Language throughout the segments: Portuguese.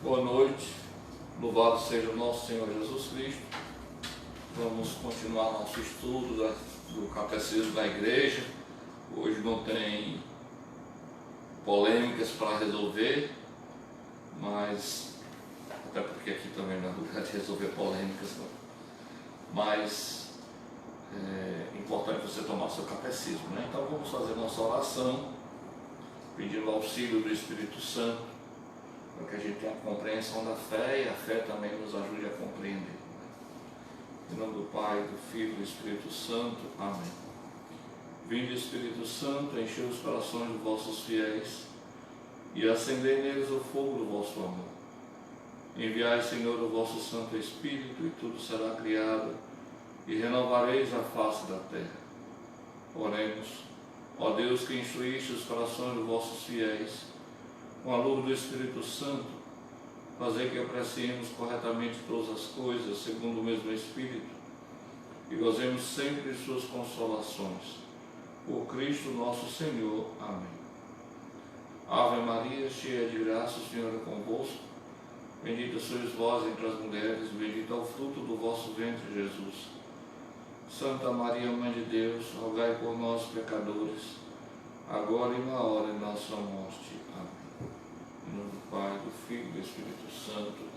Boa noite, louvado seja o nosso Senhor Jesus Cristo. Vamos continuar nosso estudo do Catecismo da Igreja. Hoje não tem polêmicas para resolver, mas, até porque aqui também não é lugar de resolver polêmicas, não. Mas é importante você tomar seu catecismo, né? Então vamos fazer nossa oração, pedindo o auxílio do Espírito Santo, para que a gente tenha a compreensão da fé e a fé também nos ajude a compreender. Em nome do Pai, do Filho e do Espírito Santo. Amém. Vinde, Espírito Santo, enchei os corações dos vossos fiéis e acendei neles o fogo do vosso amor. Enviai, Senhor, o vosso Santo Espírito, e tudo será criado, e renovareis a face da terra. Oremos. Ó Deus, que instruíste os corações dos vossos fiéis com a luz do Espírito Santo, fazer que apreciemos corretamente todas as coisas segundo o mesmo Espírito e gozemos sempre de suas consolações. Por Cristo nosso Senhor. Amém. Ave Maria, cheia de graça, o Senhor é convosco. Bendita sois vós entre as mulheres, bendito é o fruto do vosso ventre, Jesus. Santa Maria, Mãe de Deus, rogai por nós, pecadores, agora e na hora de nossa morte. Amém. Em nome do Pai, do Filho e do Espírito Santo.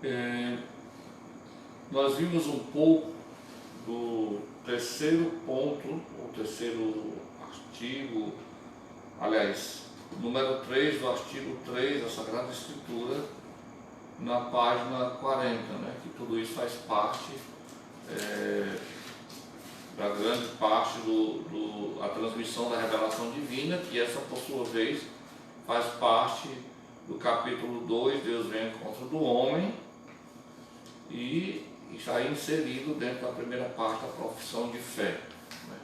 Amém. Nós vimos um pouco do terceiro ponto, o terceiro artigo, aliás, número 3 do artigo 3 da Sagrada Escritura, na página 40, né? Que tudo isso faz parte da grande parte da transmissão da revelação divina, que essa, por sua vez, faz parte do capítulo 2, Deus vem ao encontro do homem, e está inserido dentro da primeira parte, a profissão de fé, né?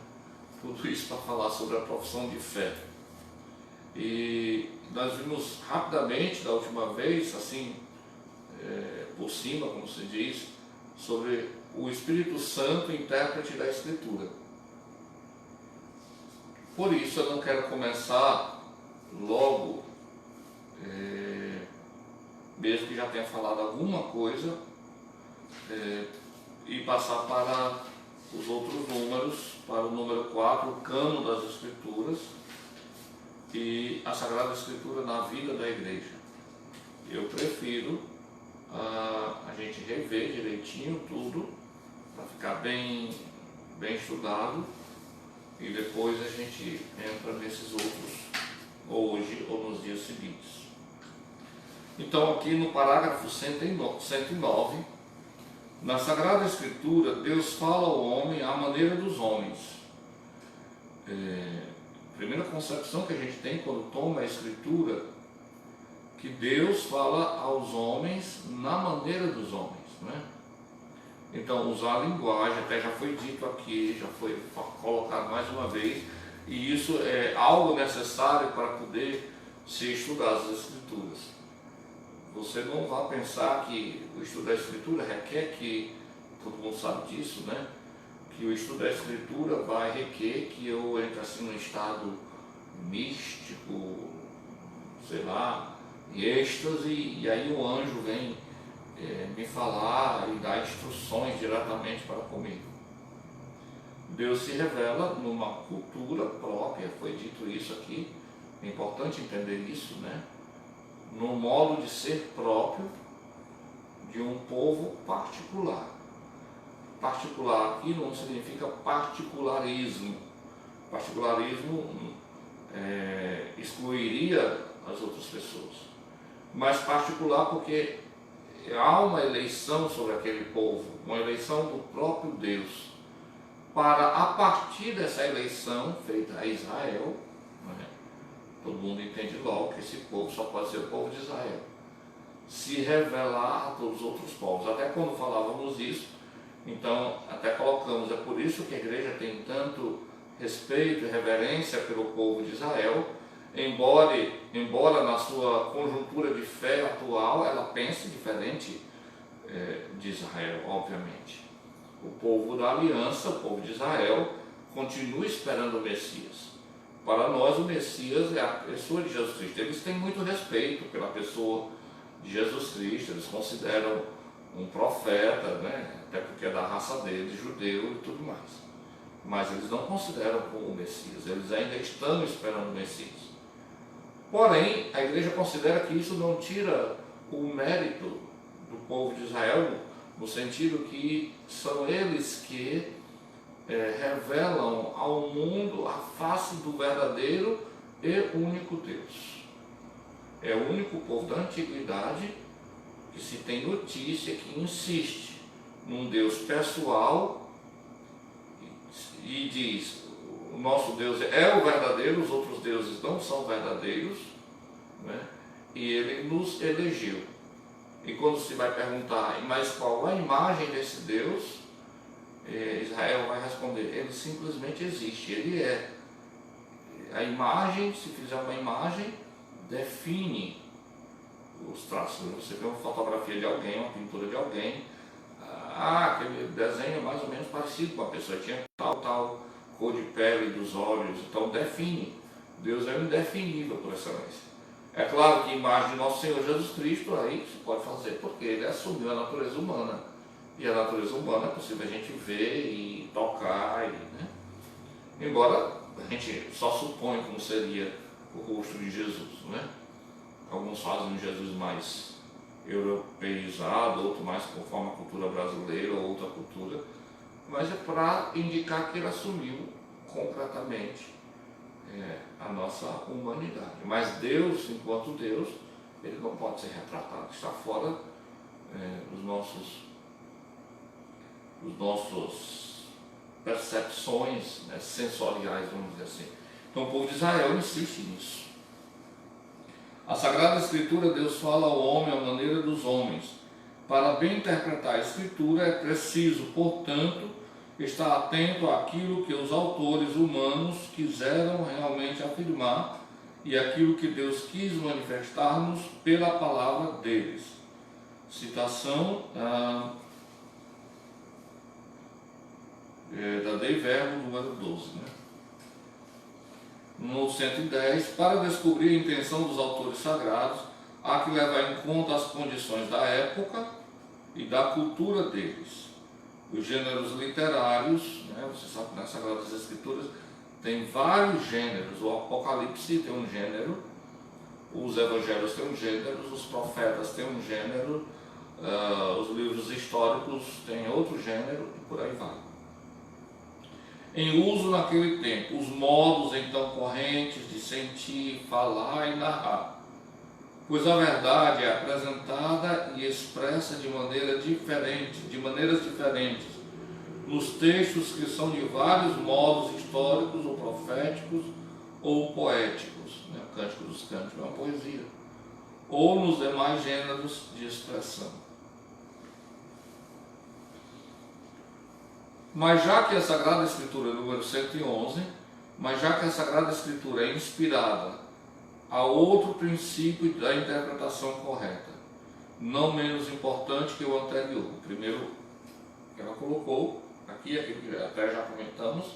Tudo isso para falar sobre a profissão de fé. E nós vimos rapidamente, da última vez, assim, por cima, como se diz, sobre o Espírito Santo, intérprete da Escritura. Por isso eu não quero começar logo, mesmo que já tenha falado alguma coisa, e passar para os outros números, para o número 4, o cânon das Escrituras e a Sagrada Escritura na vida da Igreja. Eu prefiro a gente rever direitinho tudo, para ficar bem estudado, e depois a gente entra nesses outros hoje ou nos dias seguintes. Então, aqui no parágrafo 109, na Sagrada Escritura, Deus fala ao homem à maneira dos homens. A primeira concepção que a gente tem quando toma a Escritura, que Deus fala aos homens na maneira dos homens, né? Então, usar a linguagem, até já foi dito aqui, já foi colocado mais uma vez, e isso é algo necessário para poder se estudar as Escrituras. Você não vai pensar que o estudo da Escritura requer que, todo mundo sabe disso, né? Que o estudo da Escritura vai requer que eu entre assim num estado místico, sei lá, em êxtase, e aí o anjo vem me falar e dar instruções diretamente para comigo. Deus se revela numa cultura própria, foi dito isso aqui, é importante entender isso, né? No modo de ser próprio de um povo particular. Particular aqui não significa particularismo. Particularismo excluiria as outras pessoas. Mas particular porque há uma eleição sobre aquele povo, uma eleição do próprio Deus, para a partir dessa eleição feita a Israel, né? Todo mundo entende logo que esse povo só pode ser o povo de Israel, se revelar a todos os outros povos. Até quando falávamos isso, então até colocamos, é por isso que a igreja tem tanto respeito e reverência pelo povo de Israel, embora na sua conjuntura de fé atual ela pense diferente de Israel, obviamente. O povo da aliança, o povo de Israel, continua esperando o Messias. para nós o Messias é a pessoa de Jesus Cristo. Eles têm muito respeito pela pessoa de Jesus Cristo, eles consideram um profeta, né? Até porque é da raça deles, judeu e tudo mais. Mas eles não consideram como o Messias, eles ainda estão esperando o Messias. Porém, a igreja considera que isso não tira o mérito do povo de Israel, no sentido que são eles que revelam ao mundo a face do verdadeiro e único Deus. É o único povo da antiguidade que se tem notícia que insiste num Deus pessoal e diz: o nosso Deus é o verdadeiro, os outros deuses não são verdadeiros, né? E ele nos elegeu. E quando se vai perguntar, mas qual a imagem desse Deus? Israel vai responder: ele simplesmente existe, ele é. A imagem, se fizer uma imagem, define os traços. Você vê uma fotografia de alguém, uma pintura de alguém, aquele desenho é mais ou menos parecido com a pessoa, tinha tal cor de pele dos olhos, então define. Deus é indefinível por excelência. É claro que a imagem de nosso Senhor Jesus Cristo aí se pode fazer, porque ele assumiu a natureza humana, e a natureza humana é possível a gente ver e tocar, né? Embora a gente só supõe como seria o rosto de Jesus, né? Alguns fazem um Jesus mais europeizado, outro mais conforme a cultura brasileira ou outra cultura, mas é para indicar que ele assumiu concretamente a nossa humanidade. Mas Deus, enquanto Deus, ele não pode ser retratado, está fora dos nossos percepções, né, sensoriais, vamos dizer assim. Então o povo de Israel insiste nisso. A Sagrada Escritura, Deus fala ao homem à maneira dos homens. Para bem interpretar a Escritura é preciso, portanto, estar atento àquilo que os autores humanos quiseram realmente afirmar e aquilo que Deus quis manifestar-nos pela palavra deles. Citação da Dei Verbo, número 12, né? No 110, para descobrir a intenção dos autores sagrados, há que levar em conta as condições da época e da cultura deles. Os gêneros literários, né? Você sabe que nas Sagradas Escrituras tem vários gêneros. O Apocalipse tem um gênero, os Evangelhos têm um gênero, os profetas têm um gênero, os livros históricos têm outro gênero e por aí vai. Em uso naquele tempo, os modos então correntes de sentir, falar e narrar, pois a verdade é apresentada e expressa de maneiras diferentes, nos textos que são de vários modos históricos ou proféticos ou poéticos, né? O Cântico dos Cânticos é uma poesia, ou nos demais gêneros de expressão. Mas já que a Sagrada Escritura, número 111, mas já que a Sagrada Escritura é inspirada a outro princípio da interpretação correta, não menos importante que o anterior. O primeiro que ela colocou aqui, aquilo que até já comentamos,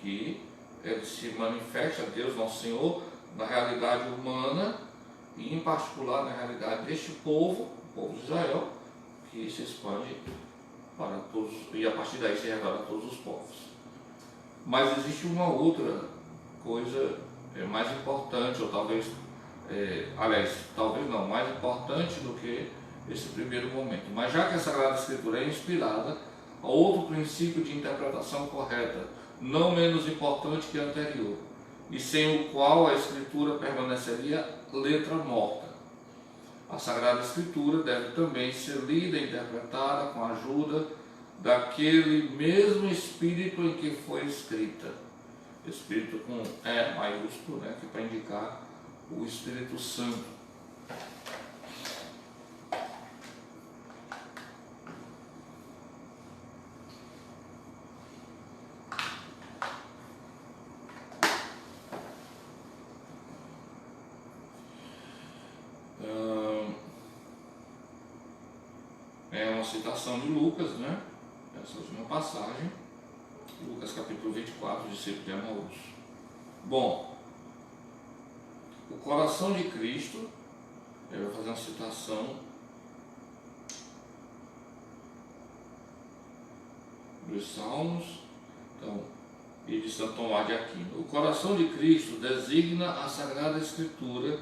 que ele se manifesta, Deus Nosso Senhor, na realidade humana e em particular na realidade deste povo, o povo de Israel, que se expande para todos, e a partir daí se revela a todos os povos. Mas existe uma outra coisa mais importante, ou talvez, talvez não, mais importante do que esse primeiro momento. Mas já que a Sagrada Escritura é inspirada a outro princípio de interpretação correta, não menos importante que a anterior, e sem o qual a Escritura permaneceria letra morta. A Sagrada Escritura deve também ser lida e interpretada com a ajuda daquele mesmo Espírito em que foi escrita. Espírito com E maiúsculo, né, que é para indicar o Espírito Santo. É uma citação de Lucas, né? Essa última passagem, Lucas capítulo 24, discípulo de Emaús. Bom, coração de Cristo, eu vou fazer uma citação dos Salmos, então, e de Santo Tomás de Aquino. O coração de Cristo designa a Sagrada Escritura,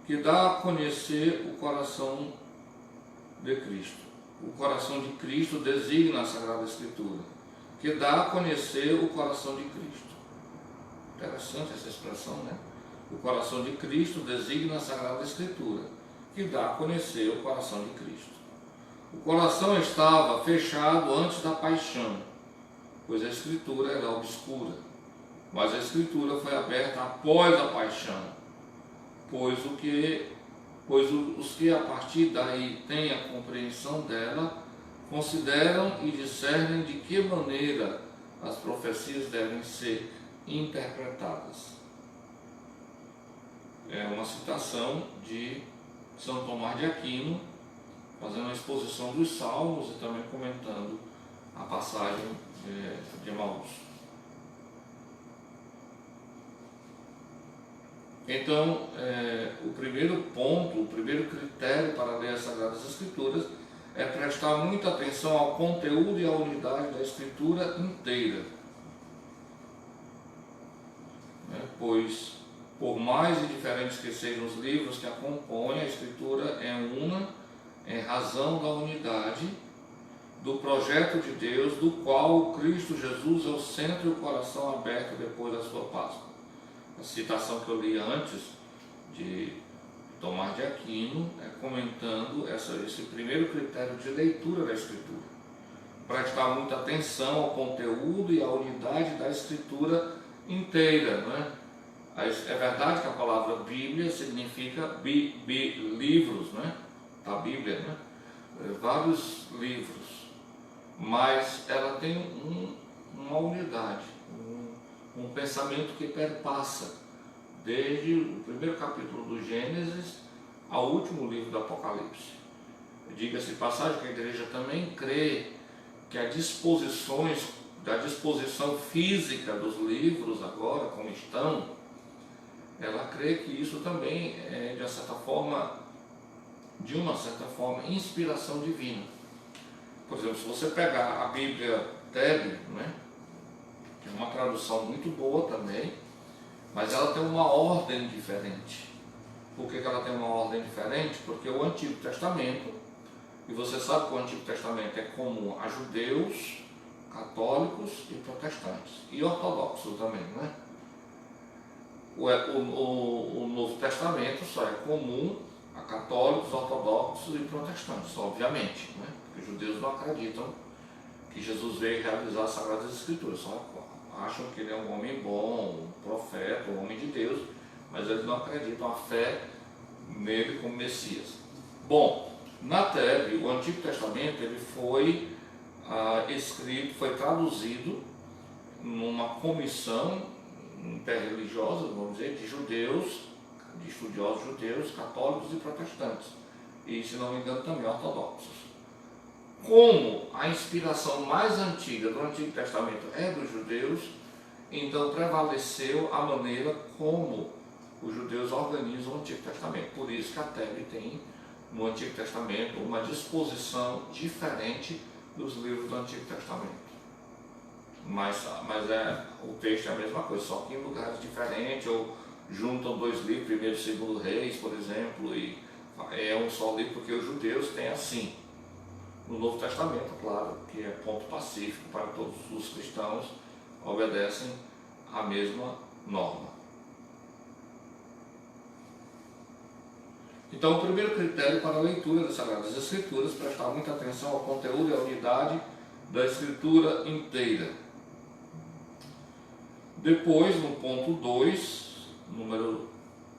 que dá a conhecer o coração de Cristo. O coração de Cristo designa a Sagrada Escritura, que dá a conhecer o coração de Cristo. Interessante essa expressão, né? O coração de Cristo designa a Sagrada Escritura, que dá a conhecer o coração de Cristo. O coração estava fechado antes da paixão, pois a Escritura era obscura, mas a Escritura foi aberta após a paixão, pois os que a partir daí têm a compreensão dela, consideram e discernem de que maneira as profecias devem ser interpretadas. É uma citação de São Tomás de Aquino, fazendo uma exposição dos Salmos e também comentando a passagem de Emaús. Então, o primeiro ponto, o primeiro critério para ler as Sagradas Escrituras é prestar muita atenção ao conteúdo e à unidade da Escritura inteira. Pois, por mais indiferentes que sejam os livros que a compõem, a Escritura é una em razão da unidade do projeto de Deus, do qual o Cristo Jesus é o centro e o coração aberto depois da sua Páscoa. A citação que eu li antes de Tomás de Aquino comentando esse primeiro critério de leitura da Escritura. Prestar muita atenção ao conteúdo e à unidade da Escritura inteira, não é? É verdade que a palavra Bíblia significa livros, né? A Bíblia, né? Vários livros, mas ela tem uma unidade, um pensamento que perpassa desde o primeiro capítulo do Gênesis ao último livro do Apocalipse. Diga-se de passagem que a igreja também crê que da disposição física dos livros agora, como estão, ela crê que isso também é, de uma certa forma, inspiração divina. Por exemplo, se você pegar a Bíblia TEB, né, que é uma tradução muito boa também, mas ela tem uma ordem diferente. Por que ela tem uma ordem diferente? Porque o Antigo Testamento, e você sabe que o Antigo Testamento é comum a judeus, católicos e protestantes, e ortodoxos também, né? O Novo Testamento só é comum a católicos, ortodoxos e protestantes, obviamente, né? Porque os judeus não acreditam que Jesus veio realizar as Sagradas Escrituras, só acham que ele é um homem bom, um profeta, um homem de Deus, mas eles não acreditam a fé nele como Messias. Bom, na TEB, o Antigo Testamento ele foi escrito, foi traduzido numa comissão interreligiosa, vamos dizer, de judeus, de estudiosos judeus, católicos e protestantes, e, se não me engano, também ortodoxos. Como a inspiração mais antiga do Antigo Testamento é dos judeus, então prevaleceu a maneira como os judeus organizam o Antigo Testamento. Por isso que a TEB tem no Antigo Testamento uma disposição diferente dos livros do Antigo Testamento. Mas o texto é a mesma coisa, só que em lugares diferentes, ou juntam dois livros, primeiro e segundo Reis, por exemplo, e é um só livro, porque os judeus têm assim. No Novo Testamento, claro, que é ponto pacífico para todos os cristãos, obedecem à mesma norma. Então, o primeiro critério para a leitura das Sagradas Escrituras é prestar muita atenção ao conteúdo e à unidade da Escritura inteira. Depois, no ponto 2,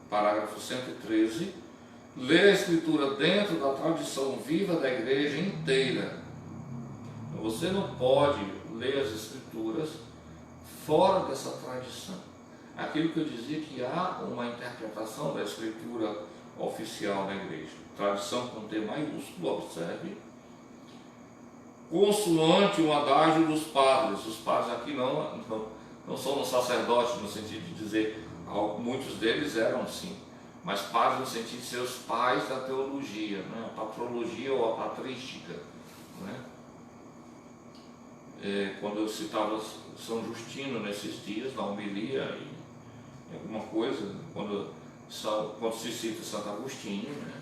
parágrafo 113, ler a Escritura dentro da tradição viva da igreja inteira. Então, você não pode ler as Escrituras fora dessa tradição. Aquilo que eu dizia que há uma interpretação da Escritura oficial da igreja. Tradição com T maiúsculo, observe. Consoante o adágio dos padres. Os padres aqui não são os sacerdotes, no sentido de dizer, muitos deles eram sim, mas padres no sentido de ser os pais da teologia, né? A patrologia ou a patrística, né? Quando eu citava São Justino nesses dias, na homilia, e alguma coisa, quando se cita Santo Agostinho, né?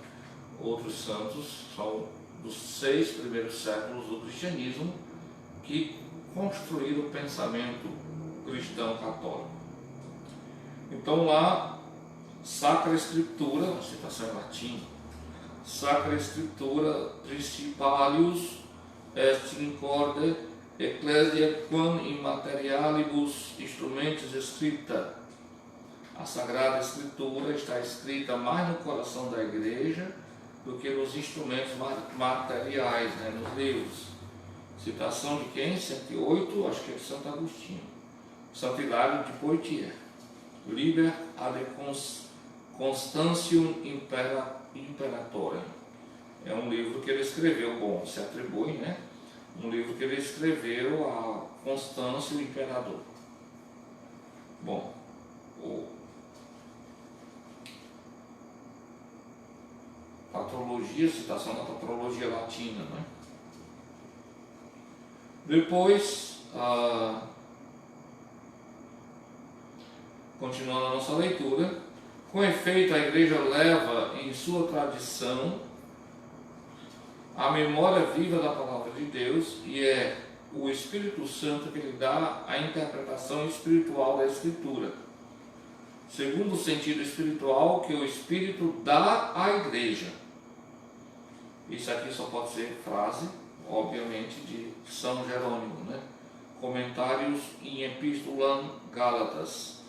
Outros santos são dos 6 primeiros séculos do cristianismo que construíram o pensamento cristão católico. Então lá, Sacra Escritura, a citação em latim, Sacra Escritura principalius est in corde ecclesia quam in materialibus instrumentos scripta. A Sagrada Escritura está escrita mais no coração da igreja do que nos instrumentos materiais, né, nos livros. Citação de quem? 108, acho que é de Santo Agostinho. Santo Hilário de Poitiers. Liber ad Constantium Imperatorem. É um livro que ele escreveu, bom, se atribui, né? Um livro que ele escreveu a Constâncio, o imperador. Bom, patrologia, citação da patrologia latina, né? Depois, continuando a nossa leitura, com efeito a igreja leva em sua tradição a memória viva da palavra de Deus, e é o Espírito Santo que lhe dá a interpretação espiritual da Escritura, segundo o sentido espiritual que o Espírito dá à igreja. Isso aqui só pode ser frase, obviamente, de São Jerônimo, né? Comentários em Epistulam Gálatas,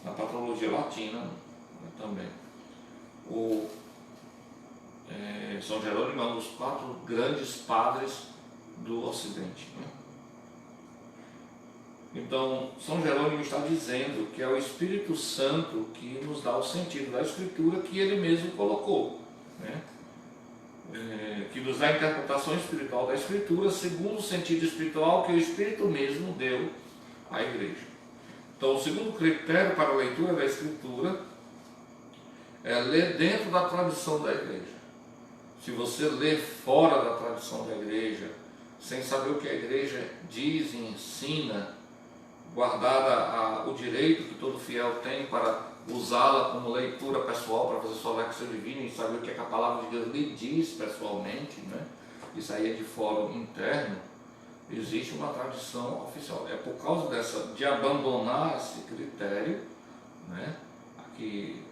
na patrologia latina, né, também. São Jerônimo é um dos 4 grandes padres do Ocidente, né? Então, São Jerônimo está dizendo que é o Espírito Santo que nos dá o sentido da Escritura que ele mesmo colocou, né? Que nos dá a interpretação espiritual da Escritura segundo o sentido espiritual que o Espírito mesmo deu à igreja. Então, o segundo critério para a leitura da Escritura é ler dentro da tradição da igreja. Se você ler fora da tradição da igreja, sem saber o que a igreja diz e ensina, guardada o direito que todo fiel tem para usá-la como leitura pessoal, para fazer sua lexia divina e saber o que a palavra de Deus lhe diz pessoalmente, né? Isso aí é de fórum interno. Existe uma tradição oficial. É por causa de abandonar esse critério, né? Aqui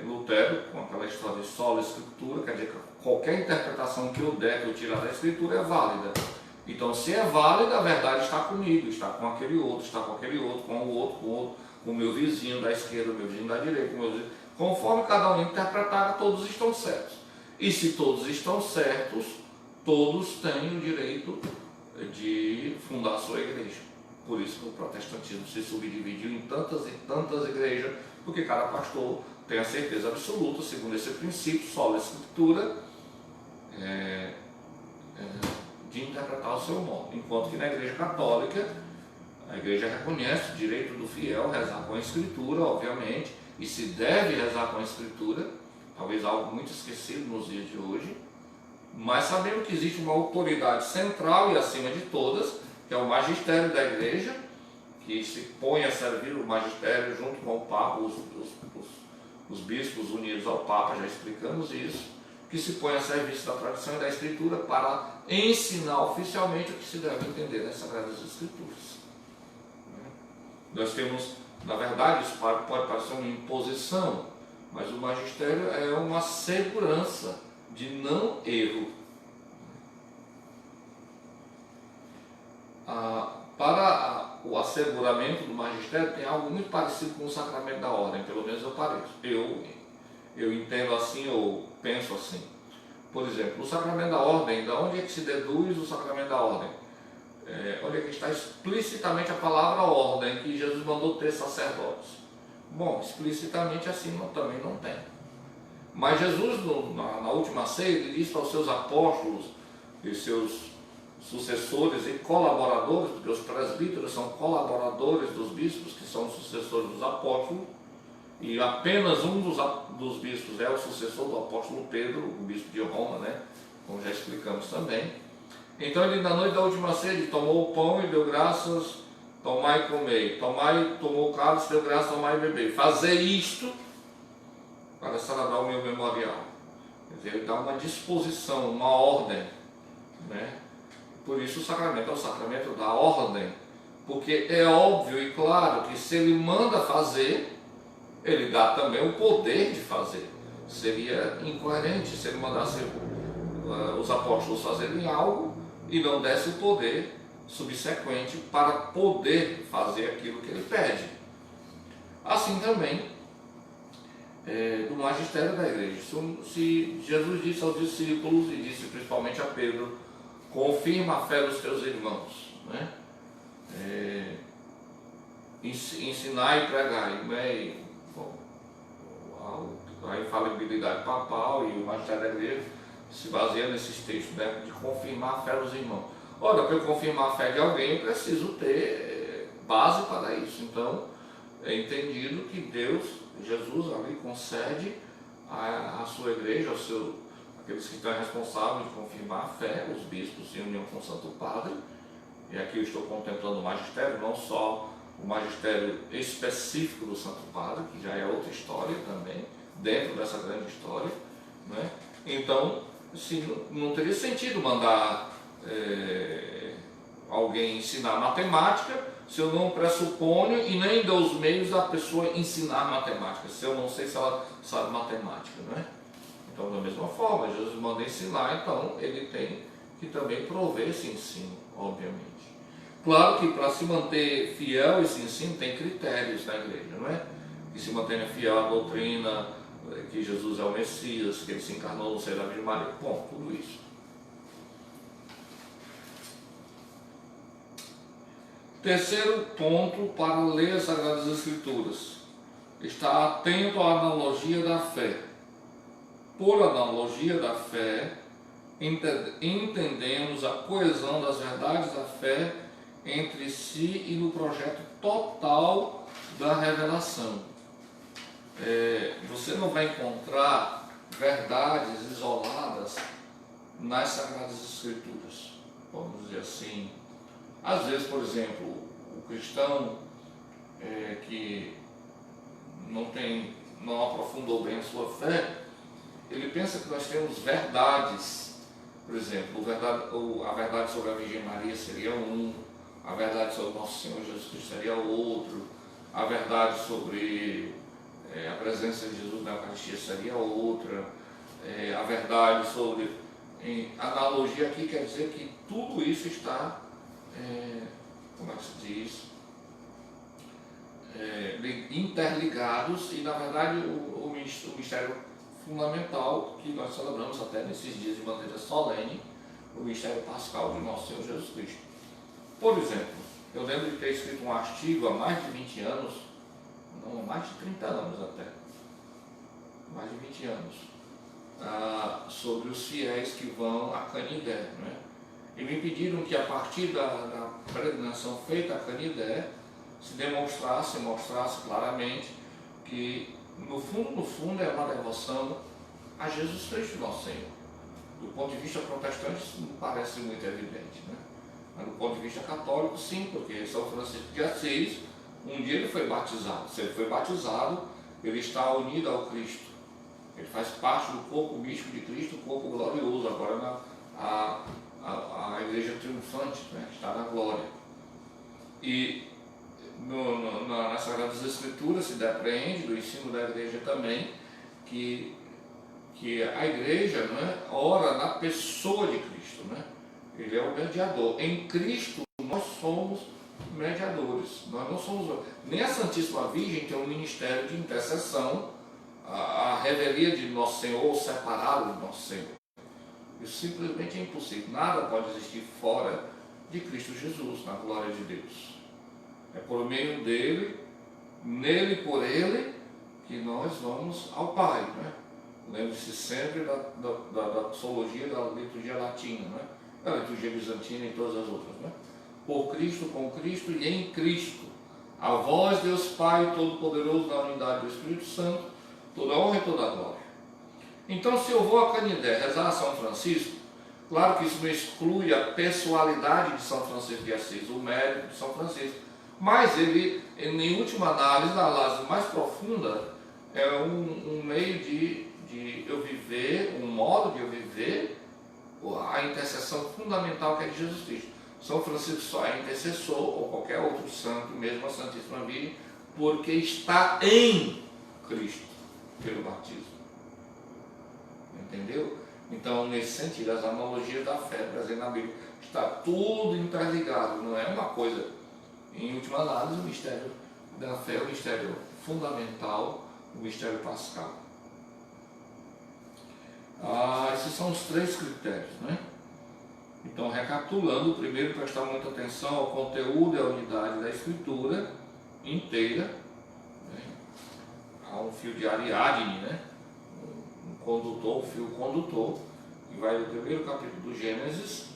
Lutero, com aquela história de sola escritura, quer dizer que qualquer interpretação que eu der, que eu tirar da Escritura, é válida. Então, se é válida, a verdade está comigo, está com aquele outro, está com aquele outro, com o outro, com o meu vizinho da esquerda, o meu vizinho da direita, conforme cada um interpretar, todos estão certos. E se todos estão certos, todos têm o direito de fundar a sua igreja. Por isso que o protestantismo se subdividiu em tantas e tantas igrejas, porque cada pastor tem a certeza absoluta, segundo esse princípio, sola escritura, de interpretar o seu modo. Enquanto que na igreja católica, a igreja reconhece o direito do fiel rezar com a Escritura, obviamente, e se deve rezar com a Escritura, talvez algo muito esquecido nos dias de hoje, mas sabendo que existe uma autoridade central e acima de todas, que é o magistério da igreja, que se põe a servir o magistério junto com o Papa, os bispos unidos ao Papa, já explicamos isso, que se põe a serviço da tradição e da Escritura para ensinar oficialmente o que se deve entender nas Sagradas Escrituras. Nós temos, na verdade, isso pode parecer uma imposição, mas o magistério é uma segurança de não erro. Para o asseguramento do magistério tem algo muito parecido com o sacramento da ordem, pelo menos eu pareço. Eu entendo assim ou penso assim. Por exemplo, o sacramento da ordem, de onde é que se deduz o sacramento da ordem? Onde é que está explicitamente a palavra ordem, que Jesus mandou ter sacerdotes? Bom, explicitamente assim também não tem. Mas Jesus, na última ceia, ele disse para os seus apóstolos e seus sucessores e colaboradores, porque os presbíteros são colaboradores dos bispos, que são sucessores dos apóstolos, e apenas um dos bispos é o sucessor do apóstolo Pedro, o bispo de Roma, né? Como já explicamos também. Então ele, na noite da última ceia, ele tomou o pão e deu graças, tomai e comei. Tomou o cálice, deu graças, tomai e bebei. Fazer isto para celebrar o meu memorial. Quer dizer, ele dá uma disposição, uma ordem, né? Por isso o sacramento é o sacramento da ordem, porque é óbvio e claro que se ele manda fazer, ele dá também o poder de fazer. Seria incoerente se ele mandasse os apóstolos fazerem algo e não desse o poder subsequente para poder fazer aquilo que ele pede. Assim também do magistério da igreja. Se Jesus disse aos discípulos e disse principalmente a Pedro: confirma a fé dos teus irmãos, né? Ensinar e pregar, né? A infalibilidade papal e o magistério da igreja se baseia nesses textos, né? De confirmar a fé dos irmãos. Ora, para eu confirmar a fé de alguém, eu preciso ter base para isso. Então, é entendido que Deus, Jesus ali concede à sua igreja, aqueles que estão responsáveis de confirmar a fé, os bispos em união com o Santo Padre. E aqui eu estou contemplando o magistério, não só o magistério específico do Santo Padre, que já é outra história também, dentro dessa grande história, né? Então, não teria sentido mandar alguém ensinar matemática se eu não pressuponho e nem dou os meios da pessoa ensinar matemática, se eu não sei se ela sabe matemática, né? Então, da mesma forma, Jesus manda ensinar, então ele tem que também prover esse ensino, obviamente. Claro que para se manter fiel a esse ensino tem critérios na igreja, não é? Que se mantenha fiel à doutrina, que Jesus é o Messias, que ele se encarnou no seio da Virgem Maria, bom, tudo isso. Terceiro ponto para ler as Sagradas Escrituras: estar atento à analogia da fé. Por analogia da fé, entendemos a coesão das verdades da fé entre si e no projeto total da revelação. Você não vai encontrar verdades isoladas nas Sagradas Escrituras, vamos dizer assim. Às vezes, por exemplo, o cristão que não aprofundou bem a sua fé, ele pensa que nós temos verdades. Por exemplo, a verdade sobre a Virgem Maria seria a verdade sobre Nosso Senhor Jesus Cristo seria outro, a verdade sobre a presença de Jesus na Eucaristia seria outra, a verdade sobre... analogia aqui quer dizer que tudo isso está, como é que se diz, interligados, e na verdade o mistério fundamental que nós celebramos até nesses dias de maneira solene, o mistério pascal de Nosso Senhor Jesus Cristo. Por exemplo, eu lembro de ter escrito um artigo há mais de 20 anos, não, mais de 30 anos até, mais de 20 anos, sobre os fiéis que vão a Canidé, né? E me pediram que a partir da peregrinação feita a Canidé, mostrasse claramente que no fundo é uma devoção a Jesus Cristo, nosso Senhor. Do ponto de vista protestante isso não parece muito evidente, né? Mas do ponto de vista católico, sim, porque São Francisco de Assis, um dia ele foi batizado. Se ele foi batizado, ele está unido ao Cristo. Ele faz parte do corpo místico de Cristo, o corpo glorioso, agora a igreja triunfante, né, que está na glória. E nas Sagradas Escrituras se depreende do ensino da igreja também que a igreja, né, ora na pessoa de Cristo, né? Ele é o mediador. Em Cristo nós somos mediadores. Nós não somos... Nem a Santíssima Virgem tem um ministério de intercessão, a revelia de Nosso Senhor, ou separado de Nosso Senhor. Isso simplesmente é impossível. Nada pode existir fora de Cristo Jesus, na glória de Deus. É por meio dele, nele e por ele, que nós vamos ao Pai, né? Lembre-se sempre da doxologia da liturgia latina, né? Da liturgia bizantina e todas as outras, né? Por Cristo, com Cristo e em Cristo. A vós, Deus Pai Todo-Poderoso, na unidade do Espírito Santo, toda honra e toda glória. Então, se eu vou a Canindé rezar a São Francisco, claro que isso não exclui a pessoalidade de São Francisco de Assis, o mérito de São Francisco, mas ele, em última análise, na análise mais profunda, é um meio de eu viver, um modo de eu viver a intercessão fundamental que é de Jesus Cristo. São Francisco só é intercessor, ou qualquer outro santo, mesmo a Santíssima Virgem, porque está em Cristo, pelo batismo. Entendeu? Então, nesse sentido, as analogias da fé presentes na Bíblia, está tudo interligado, não é uma coisa. Em última análise, o mistério da fé é o mistério fundamental, o mistério pascal. Esses são os 3 critérios, né? Então, recapitulando, primeiro, prestar muita atenção ao conteúdo e à unidade da Escritura inteira, né? Há um fio de Ariadne, né? Um condutor, um fio condutor, que vai do primeiro capítulo do Gênesis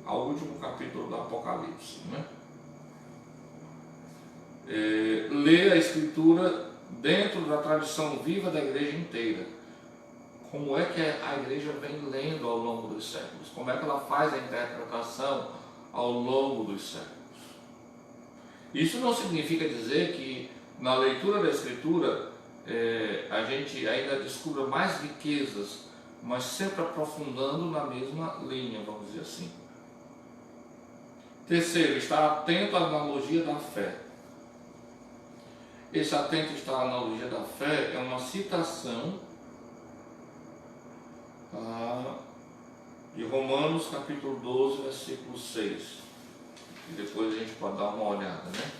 ao último capítulo do Apocalipse, né? Ler a Escritura dentro da tradição viva da igreja inteira. Como é que a igreja vem lendo ao longo dos séculos? Como é que ela faz a interpretação ao longo dos séculos? Isso não significa dizer que na leitura da Escritura a gente ainda descubra mais riquezas, mas sempre aprofundando na mesma linha, vamos dizer assim. Terceiro, estar atento à analogia da fé. Esse atento a estar à analogia da fé é uma citação de Romanos capítulo 12, versículo 6. E depois a gente pode dar uma olhada, né?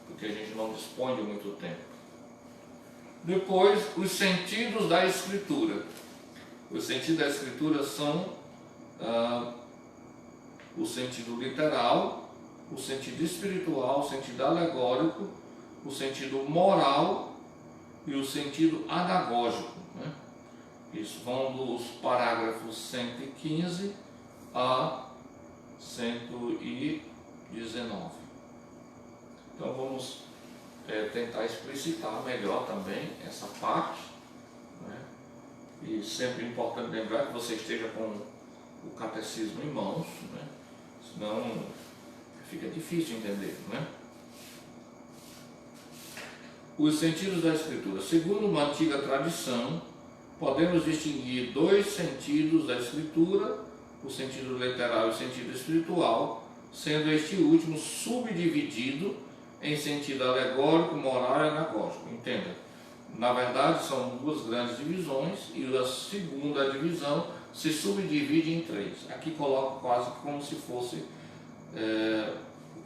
Porque a gente não dispõe de muito tempo. Depois, os sentidos da Escritura. Os sentidos da Escritura são o sentido literal, o sentido espiritual, o sentido alegórico, o sentido moral e o sentido anagógico, né? Isso vão dos parágrafos 115 a 119. Então vamos tentar explicitar melhor também essa parte, né? E sempre é importante lembrar que você esteja com o catecismo em mãos, né? Senão fica difícil entender, né? Os sentidos da Escritura. Segundo uma antiga tradição, podemos distinguir 2 sentidos da Escritura, o sentido literal e o sentido espiritual, sendo este último subdividido em sentido alegórico, moral e anagógico. Entenda? Na verdade, são 2 grandes divisões e a segunda divisão se subdivide em 3. Aqui coloco quase como se fosse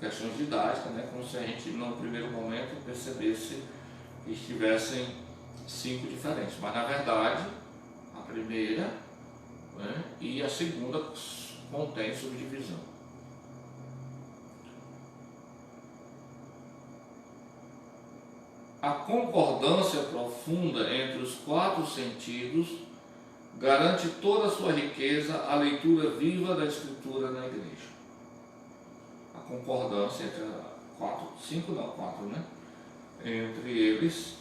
questões didáticas, né? Como se a gente, no primeiro momento, percebesse que estivessem 5 diferentes, mas na verdade a primeira, né, e a segunda contém subdivisão. A concordância profunda entre os 4 sentidos garante toda a sua riqueza à leitura viva da Escritura na igreja. A concordância entre 4, né? Entre eles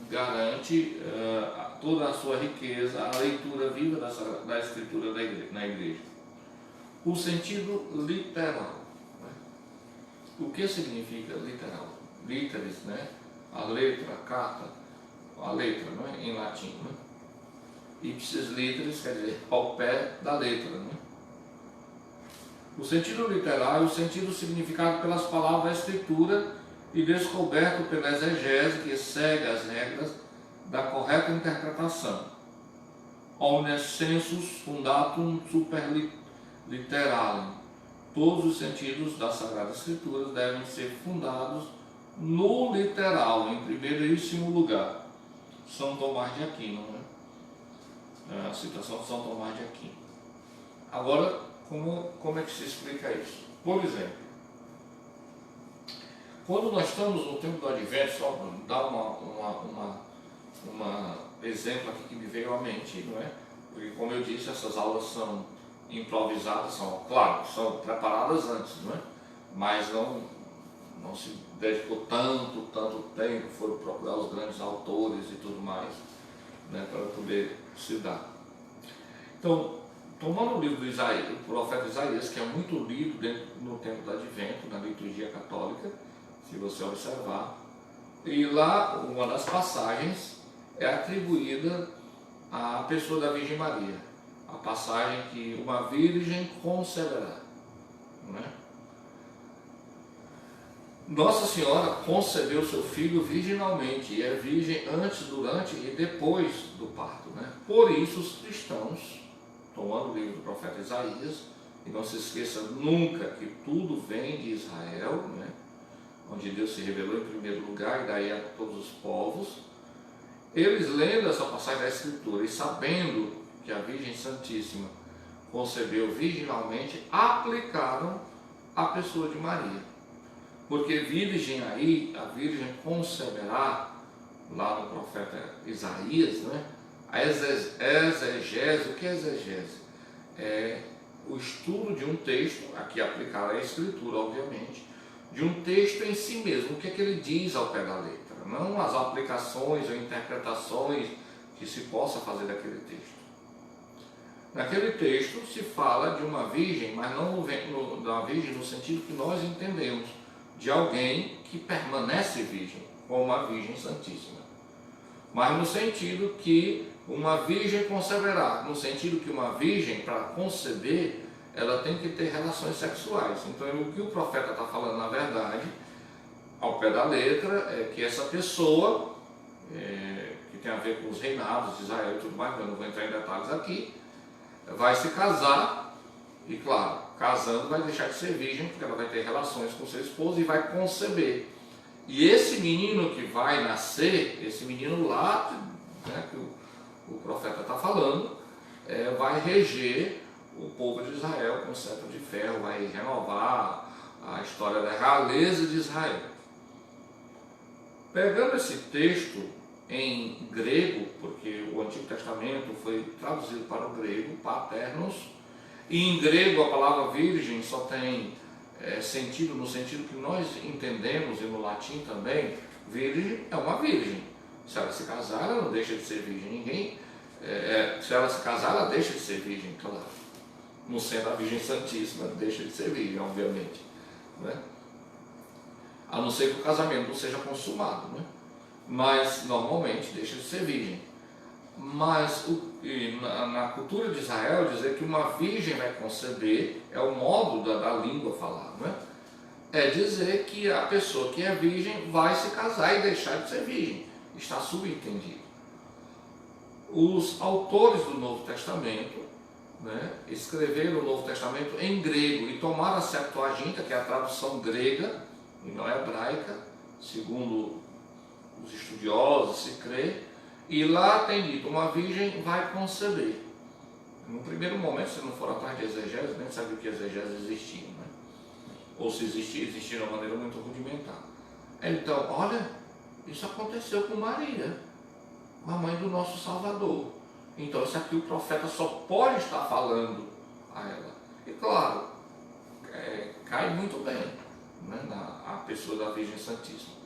garante toda a sua riqueza, a leitura viva da Escritura na igreja. O sentido literal, né? O que significa literal? Literis, né? A letra, a carta, a letra, né? Em latim, né? Ipsis literis quer dizer ao pé da letra, né? O sentido literal é o sentido significado pelas palavras da Escritura e descoberto pela exegese que segue as regras da correta interpretação. Omnes sensus fundatum super literalem. Todos os sentidos das Sagradas Escrituras devem ser fundados no literal, em primeiríssimo lugar. São Tomás de Aquino, né? A citação de São Tomás de Aquino. Agora, como é que se explica isso? Por exemplo, quando nós estamos no tempo do Advento, só para dar um exemplo aqui que me veio à mente, não é? Porque, como eu disse, essas aulas são improvisadas, são, claro, são preparadas antes, não é? Mas não se dedicou tanto tempo, foram procurar os grandes autores e tudo mais, né, para poder se dar. Então, tomando o livro do Isaías, do profeta Isaías, que é muito lido no tempo do Advento, na liturgia católica, se você observar, e lá uma das passagens é atribuída à pessoa da Virgem Maria, a passagem que uma virgem conceberá, né? Nossa Senhora concebeu seu filho virginalmente, e é virgem antes, durante e depois do parto, né? Por isso os cristãos, tomando o livro do profeta Isaías, e não se esqueça nunca que tudo vem de Israel, né? Onde Deus se revelou em primeiro lugar, e daí a todos os povos, eles lendo essa passagem da Escritura e sabendo que a Virgem Santíssima concebeu virginalmente, aplicaram a pessoa de Maria. Porque virgem aí, a virgem conceberá, lá no profeta Isaías, né? A exegese, o que é exegese? É o estudo de um texto, aqui aplicar a Escritura, obviamente, de um texto em si mesmo, o que é que ele diz ao pé da letra, não as aplicações ou interpretações que se possa fazer daquele texto. Naquele texto se fala de uma virgem, mas não da virgem no sentido que nós entendemos, de alguém que permanece virgem, como a Virgem Santíssima. Mas no sentido que uma virgem conceberá, no sentido que uma virgem, para conceber, ela tem que ter relações sexuais. Então o que o profeta está falando, na verdade, ao pé da letra, é que essa pessoa, que tem a ver com os reinados de Israel e tudo mais, eu não vou entrar em detalhes aqui, vai se casar, e claro, casando vai deixar de ser virgem, porque ela vai ter relações com seu esposo e vai conceber. E esse menino que vai nascer, esse menino lá, né, que o profeta está falando, vai reger o povo de Israel com cetro de ferro, vai renovar a história da realeza de Israel. Pegando esse texto em grego, porque o Antigo Testamento foi traduzido para o grego, paternos, e em grego a palavra virgem só tem sentido no sentido que nós entendemos, e no latim também, virgem é uma virgem. Se ela se casar, ela não deixa de ser virgem. Se ela se casar, ela deixa de ser virgem, claro. Não sendo a Virgem Santíssima, deixa de ser virgem, obviamente, né? A não ser que o casamento não seja consumado, né? Mas normalmente deixa de ser virgem. Mas na cultura de Israel, dizer que uma virgem vai conceber é o modo da língua falar, né? É dizer que a pessoa que é virgem vai se casar e deixar de ser virgem. Está subentendido. Os autores do Novo Testamento, né, escreveram o Novo Testamento em grego e tomaram a Septuaginta, que é a tradução grega e não hebraica, segundo os estudiosos se crê, e lá tem dito, uma virgem vai conceber. No primeiro momento, se não for atrás de exegese, nem sabe o que exegese existia, né? Ou se existia de uma maneira muito rudimentar. Então, olha, isso aconteceu com Maria, a mãe do nosso Salvador. Então isso aqui o profeta só pode estar falando a ela. E claro, cai muito bem, né, a pessoa da Virgem Santíssima.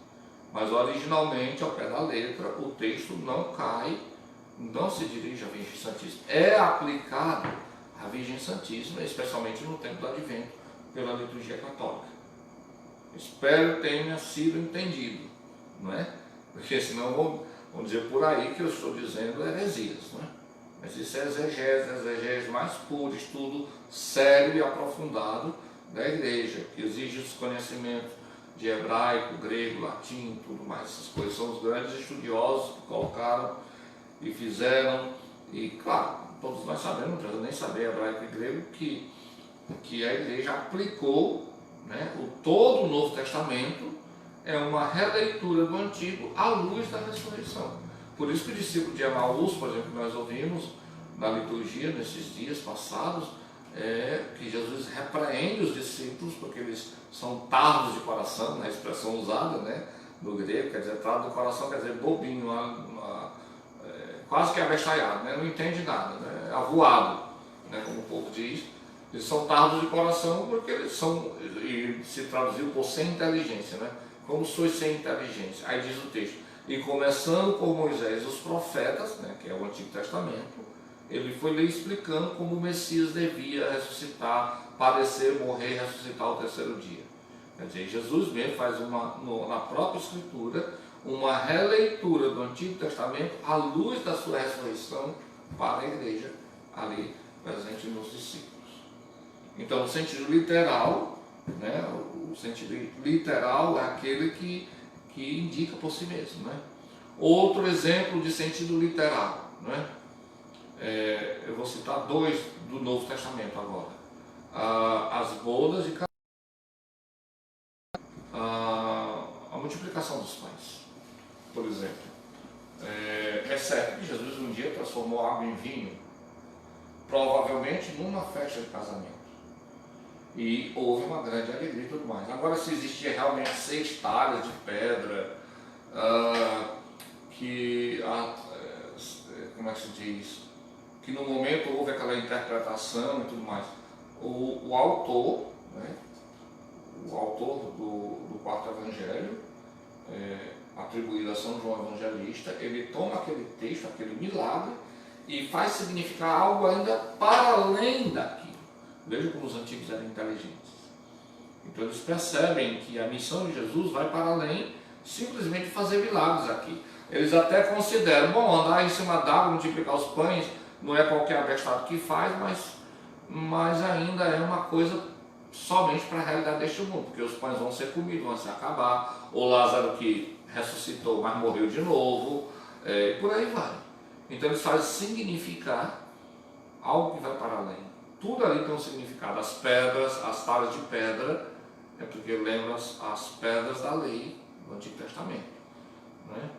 Mas originalmente, ao pé da letra, o texto não cai, não se dirige à Virgem Santíssima. É aplicado à Virgem Santíssima, especialmente no tempo do Advento, pela liturgia católica. Espero que tenha sido entendido, não é? Porque senão vão dizer por aí que eu estou dizendo heresias, não é? Mas isso é exegese mais puro, estudo sério e aprofundado da igreja, que exige os conhecimentos de hebraico, grego, latim, tudo mais, essas coisas. São os grandes estudiosos que colocaram e fizeram, e claro, todos nós sabemos, não precisa nem saber hebraico e grego, que a igreja aplicou, né, todo o Novo Testamento é uma releitura do Antigo à luz da ressurreição. Por isso que o discípulo de Emaús, por exemplo, que nós ouvimos na liturgia nesses dias passados, que Jesus repreende os discípulos porque eles são tardos de coração, na expressão usada, né, no grego, quer dizer, tardo de coração, quer dizer, bobinho, quase que abestalhado, né, não entende nada, né, avoado, né, como o povo diz, Eles são tardos de coração porque eles são, e se traduziu por sem inteligência, né? Como sois sem inteligência? Aí diz o texto, e começando por Moisés e os profetas, né, que é o Antigo Testamento, ele foi lhe explicando como o Messias devia ressuscitar, padecer, morrer e ressuscitar ao terceiro dia. Quer dizer, Jesus mesmo faz na própria Escritura uma releitura do Antigo Testamento à luz da sua ressurreição para a igreja ali presente nos discípulos. Então, no sentido literal, né, o sentido literal é aquele que indica por si mesmo. Né? Outro exemplo de sentido literal, né? Eu vou citar dois do Novo Testamento agora. As bodas de Caná, a multiplicação dos pães, por exemplo. É certo que Jesus um dia transformou água em vinho, provavelmente numa festa de casamento. E houve uma grande alegria e tudo mais. Agora, se existia realmente 6 talhas de pedra, como é que se diz? Que no momento houve aquela interpretação e tudo mais. O autor, né? O autor do quarto evangelho, atribuído a São João Evangelista, ele toma aquele texto, aquele milagre, e faz significar algo ainda para além daquilo. Veja como os antigos eram inteligentes. Então eles percebem que a missão de Jesus vai para além simplesmente fazer milagres aqui. Eles até consideram, bom, andar em cima d'água, multiplicar os pães, não é qualquer abestado que faz, mas ainda é uma coisa somente para a realidade deste mundo, porque os pães vão ser comidos, vão se acabar, o Lázaro que ressuscitou, mas morreu de novo, por aí vai. Então eles fazem significar algo que vai para além. Tudo ali tem um significado. As pedras, as talhas de pedra, é porque lembram as pedras da lei do Antigo Testamento. Né?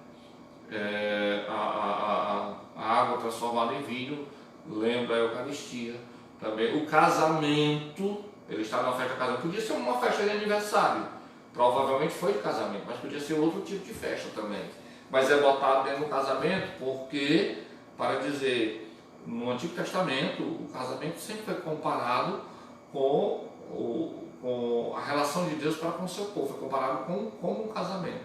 A água transformada em vinho lembra a Eucaristia. Também o casamento, ele está numa festa de casamento, podia ser uma festa de aniversário, provavelmente foi de casamento, mas podia ser outro tipo de festa também. Mas é botado dentro do casamento porque, para dizer, no Antigo Testamento, o casamento sempre foi comparado com a relação de Deus para com o seu povo, foi comparado com um casamento.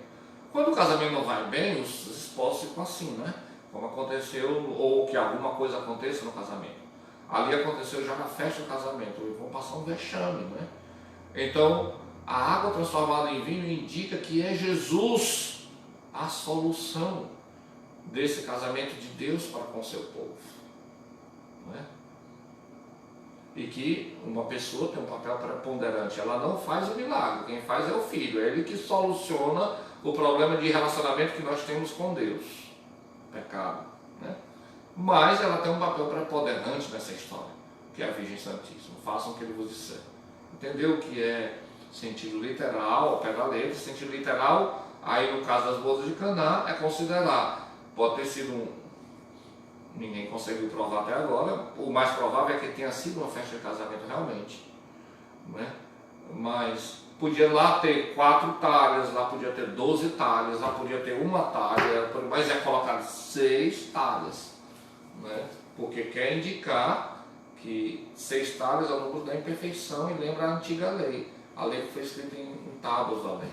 Quando o casamento não vai bem, os esposos ficam assim, né? Como aconteceu, ou que alguma coisa aconteça no casamento. Ali aconteceu já na festa do casamento, eles vão passar um vexame, né? Então, a água transformada em vinho indica que é Jesus a solução desse casamento de Deus para com o seu povo. Não é? E que uma pessoa tem um papel preponderante, ela não faz o milagre, quem faz é o Filho, é ele que soluciona o problema de relacionamento que nós temos com Deus, pecado, né? Mas ela tem um papel preponderante nessa história, que é a Virgem Santíssima. Façam o que ele vos disser. Entendeu o que é sentido literal, ao pé da letra? Sentido literal, aí no caso das bodas de Caná, é considerar, pode ter sido ninguém conseguiu provar até agora, o mais provável é que tenha sido uma festa de casamento realmente, né? Mas podia lá ter 4 talhas, lá podia ter 12 talhas, lá podia ter uma talha, mas é colocado 6 talhas, né? Porque quer indicar que 6 talhas é o número da imperfeição e lembra a antiga lei, a lei que foi escrita em tábuas da lei,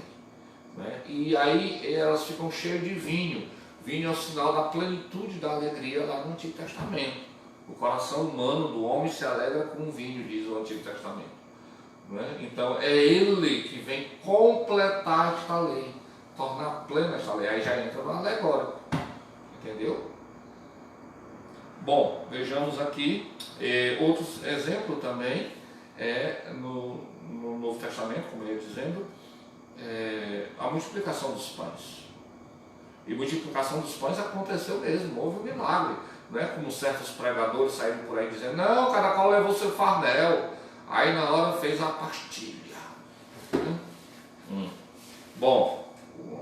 né? E aí elas ficam cheias de vinho. Vinho é o sinal da plenitude da alegria lá no Antigo Testamento. O coração humano do homem se alegra com o vinho, diz o Antigo Testamento. Né? Então é ele que vem completar esta lei, tornar plena esta lei. Aí já entra no alegórico. Entendeu? Bom, vejamos aqui outros exemplos também no Novo Testamento, como eu ia dizendo, a multiplicação dos pães. E multiplicação dos pães aconteceu mesmo, houve um milagre. Não é como certos pregadores saíram por aí dizendo, não, cada qual levou seu farnel. Aí na hora fez a pastilha. Bom,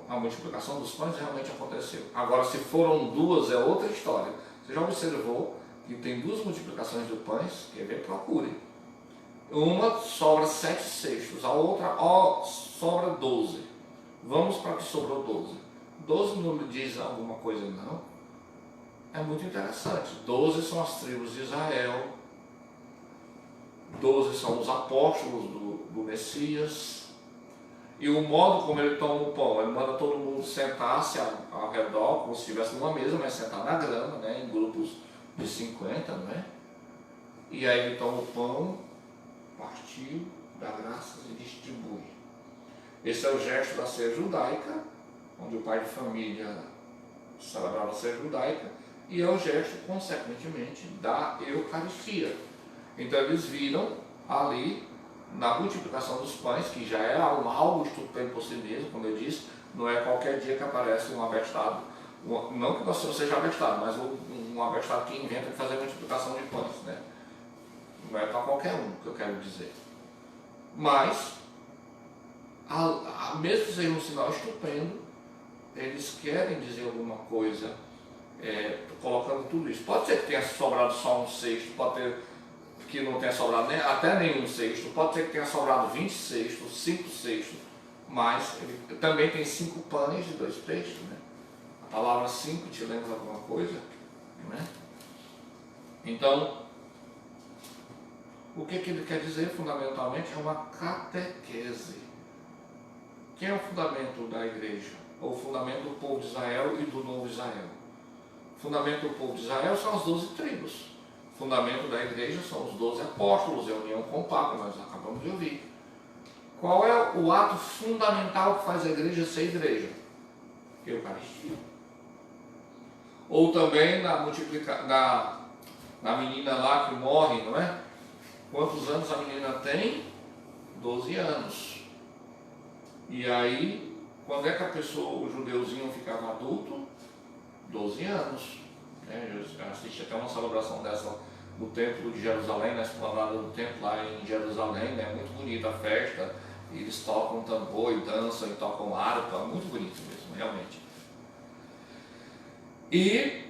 a multiplicação dos pães realmente aconteceu. Agora, se foram 2, é outra história. Você já observou que tem 2 multiplicações de pães? Quer ver? Procure. Uma sobra 7 cestos, a outra sobra 12. Vamos para que sobrou 12. 12 não diz alguma coisa, não. É muito interessante. 12 são as tribos de Israel. 12 são os apóstolos do Messias. E o modo como ele toma o pão, ele manda todo mundo sentar-se ao redor, como se estivesse numa mesa, mas sentar na grama, né, em grupos de 50, não é? E aí ele toma o pão, partiu, dá graças e distribui. Esse é o gesto da ceia judaica, onde o pai de família celebrava a ceia judaica, e é o gesto, consequentemente, da Eucaristia. Então eles viram ali, na multiplicação dos pães, que já era algo estupendo por si mesmo, como eu disse, não é qualquer dia que aparece um abestado, não que você seja abestado, mas um abestado que inventa de fazer multiplicação de pães, né? Não é para qualquer um, que eu quero dizer. Mas, mesmo que seja um sinal estupendo, eles querem dizer alguma coisa, colocando tudo isso. Pode ser que tenha sobrado só um cesto, pode ter que não tenha sobrado até nenhum cesto, pode ser que tenha sobrado 20 cestos, 5 cestos, mas ele também tem 5 pães e 2 peixes, né? A palavra 5 te lembra alguma coisa? Né? Então, o que ele quer dizer fundamentalmente é uma catequese. Quem é o fundamento da igreja? Ou o fundamento do povo de Israel e do novo Israel? O fundamento do povo de Israel são as 12 tribos. O fundamento da igreja são os 12 apóstolos, a união com o Papa, nós acabamos de ouvir. Qual é o ato fundamental que faz a igreja ser igreja? Eucaristia. Ou também na menina lá que morre, não é? Quantos anos a menina tem? 12 anos. E aí, quando é que o judeuzinho ficava adulto? 12 anos. Eu assisti até uma celebração dessa no templo de Jerusalém, na esplanada do templo lá em Jerusalém, né? Muito bonita a festa, eles tocam tambor e dançam e tocam harpa, muito bonito mesmo, realmente. E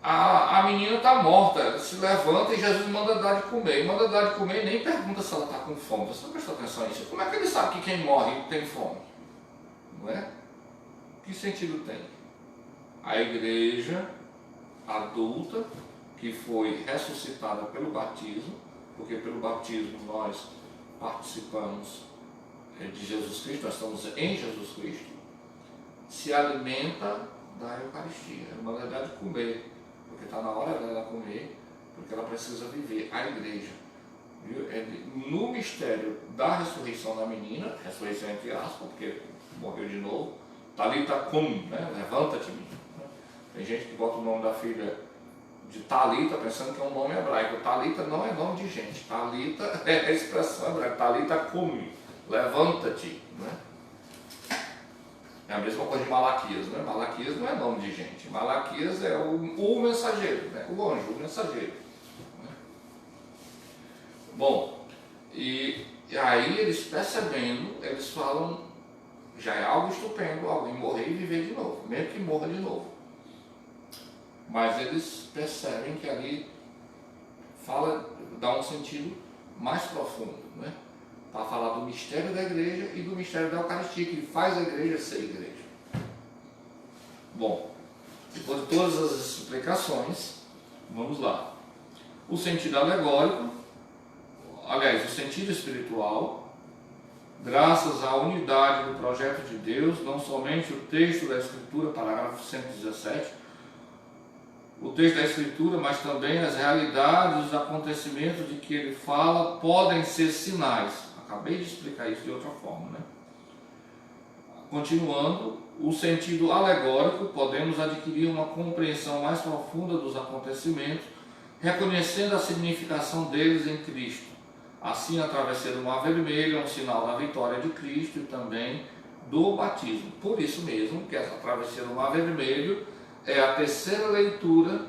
a menina está morta, ela se levanta e Jesus manda dar de comer, e manda dar de comer e nem pergunta se ela está com fome. Você não prestou atenção nisso? Como é que ele sabe que quem morre tem fome? Não é? Que sentido tem? A igreja adulta, que foi ressuscitada pelo batismo, porque pelo batismo nós participamos de Jesus Cristo, nós estamos em Jesus Cristo, se alimenta da Eucaristia. Ela manda dar de comer, porque está na hora dela comer, porque ela precisa viver. A igreja, viu? No mistério da ressurreição da menina, ressurreição entre aspas, porque morreu de novo, Talita cum, né? Levanta-te, menina. Tem gente que bota o nome da filha de Talita pensando que é um nome hebraico. Talita não é nome de gente. Talita é a expressão hebraica. Talita cum, levanta-te. Né? É a mesma coisa de Malaquias. Né? Malaquias não é nome de gente. Malaquias é o mensageiro, né? O anjo, o mensageiro. Né? Bom, e aí eles percebendo, eles falam, já é algo estupendo alguém morrer e viver de novo, mesmo que morra de novo. Mas eles percebem que ali dá um sentido mais profundo, né? Para falar do mistério da igreja e do mistério da Eucaristia, que faz a igreja ser igreja. Bom, depois de todas as explicações, vamos lá. O sentido alegórico, aliás, o sentido espiritual, graças à unidade do projeto de Deus, não somente o texto da Escritura, parágrafo 117, o texto da Escritura, mas também as realidades, os acontecimentos de que ele fala podem ser sinais. Acabei de explicar isso de outra forma, né? Continuando, o sentido alegórico, podemos adquirir uma compreensão mais profunda dos acontecimentos, reconhecendo a significação deles em Cristo. Assim, a travessia do Mar Vermelho é um sinal da vitória de Cristo e também do batismo. Por isso mesmo que essa travessia do Mar Vermelho é a terceira leitura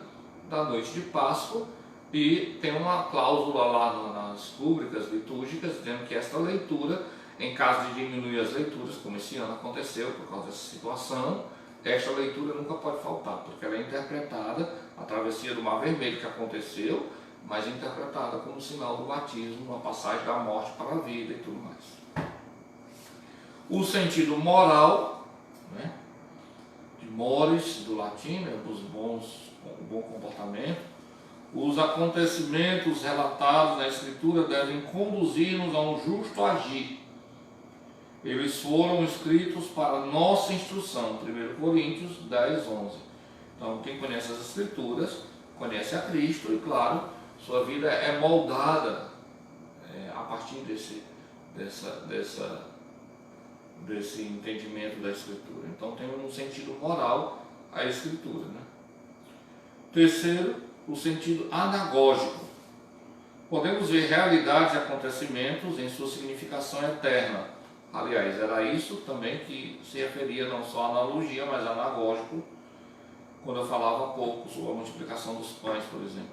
da noite de Páscoa e tem uma cláusula lá nas rúbricas litúrgicas dizendo que esta leitura, em caso de diminuir as leituras, como esse ano aconteceu por causa dessa situação, esta leitura nunca pode faltar, porque ela é interpretada, a travessia do Mar Vermelho que aconteceu, mas interpretada como sinal do batismo, uma passagem da morte para a vida e tudo mais. O sentido moral, né? De mores, do latim, né, o bom comportamento, Os acontecimentos relatados na Escritura devem conduzir-nos a um justo agir. Eles foram escritos para nossa instrução, 1 Coríntios 10, 11. Então, quem conhece as Escrituras, conhece a Cristo e, claro, sua vida é moldada a partir desse entendimento da Escritura. Então, tem um sentido moral a Escritura, né? Terceiro, o sentido anagógico. Podemos ver realidades e acontecimentos em sua significação eterna. Aliás, era isso também que se referia não só à analogia, mas anagógico, quando eu falava há pouco sobre a multiplicação dos pães, por exemplo.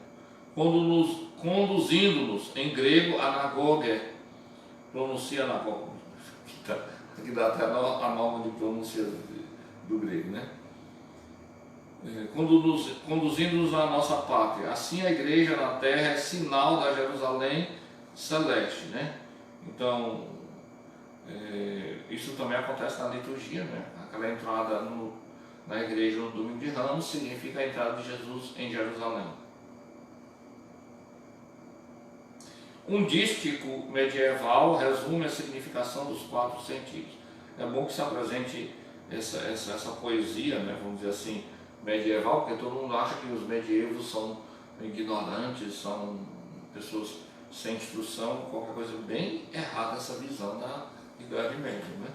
Conduzindo-nos, em grego, anagoge, pronuncia anagoge, aqui dá até a norma de pronúncia do grego, né? Conduzindo-nos à nossa pátria. Assim a igreja na terra é sinal da Jerusalém celeste, né? Então, isso também acontece na liturgia, né? Aquela entrada na igreja no domingo de Ramos significa a entrada de Jesus em Jerusalém. Um dístico medieval resume a significação dos 4 sentidos. É bom que se apresente essa poesia, né, vamos dizer assim, medieval, porque todo mundo acha que os medievos são ignorantes, são pessoas sem instrução, qualquer coisa bem errada essa visão da Idade Média, né?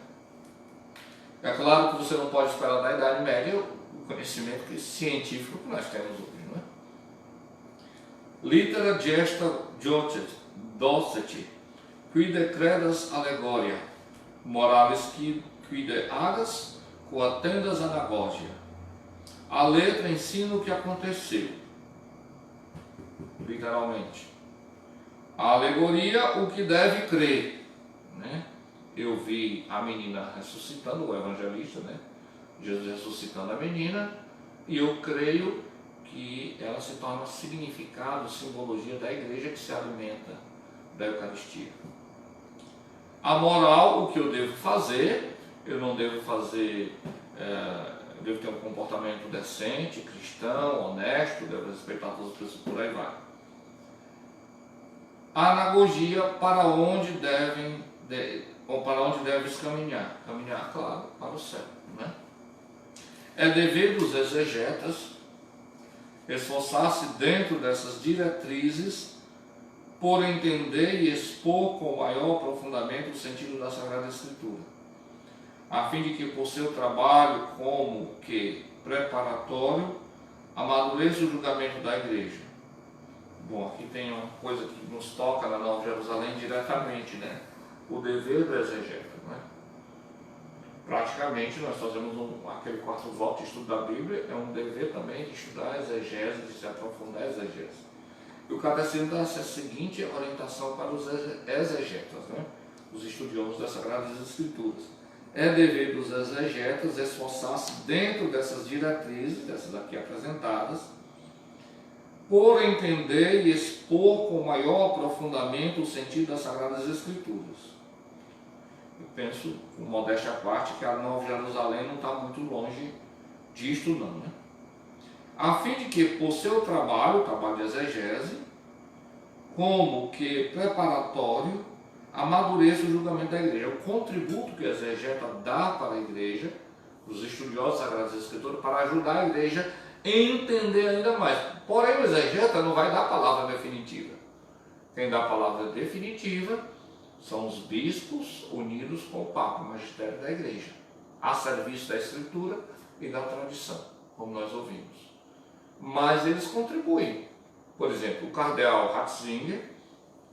É claro que você não pode esperar da Idade Média o conhecimento científico que nós temos hoje, não é? Litera gesta docet, quide credas allegoria, morales quide agas, quotendas anagogia. A letra ensina o que aconteceu, literalmente. A alegoria, o que deve crer, né? Eu vi a menina ressuscitando, o evangelista, né? Jesus ressuscitando a menina, e eu creio que ela se torna significado, simbologia da igreja que se alimenta da Eucaristia. A moral, o que eu devo fazer, eu não devo fazer, devo ter um comportamento decente, cristão, honesto, devo respeitar todas as pessoas, por aí vai. A anagogia, para onde deves caminhar? Caminhar, claro, para o céu, né? É dever dos exegetas esforçar-se dentro dessas diretrizes por entender e expor com maior aprofundamento o sentido da Sagrada Escritura, a fim de que por seu trabalho como que preparatório amadureça o julgamento da igreja. Bom, aqui tem uma coisa que nos toca na Nova Jerusalém diretamente, né? O dever do exegeta, né? Praticamente nós fazemos aquele 4 votos de estudo da Bíblia, é um dever também de estudar a exegese, de se aprofundar a exegese. E o catecismo dá essa seguinte orientação para os exegetas, né? Os estudiosos das Sagradas Escrituras. É dever dos exegetas esforçar-se dentro dessas diretrizes, dessas aqui apresentadas, por entender e expor com maior aprofundamento o sentido das Sagradas Escrituras. Eu penso, com modéstia à parte, que a Nova Jerusalém não está muito longe disto não, né? A fim de que, por seu trabalho, o trabalho de exegese, como que preparatório, amadureça o julgamento da igreja. O contributo que o exegeta dá para a igreja, os estudiosos das Sagradas Escrituras, para ajudar a igreja a entender ainda mais. Porém, o exegeta não vai dar a palavra definitiva. Quem dá a palavra definitiva são os bispos unidos com o Papa, o magistério da igreja, a serviço da Escritura e da tradição, como nós ouvimos. Mas eles contribuem. Por exemplo, o cardeal Ratzinger,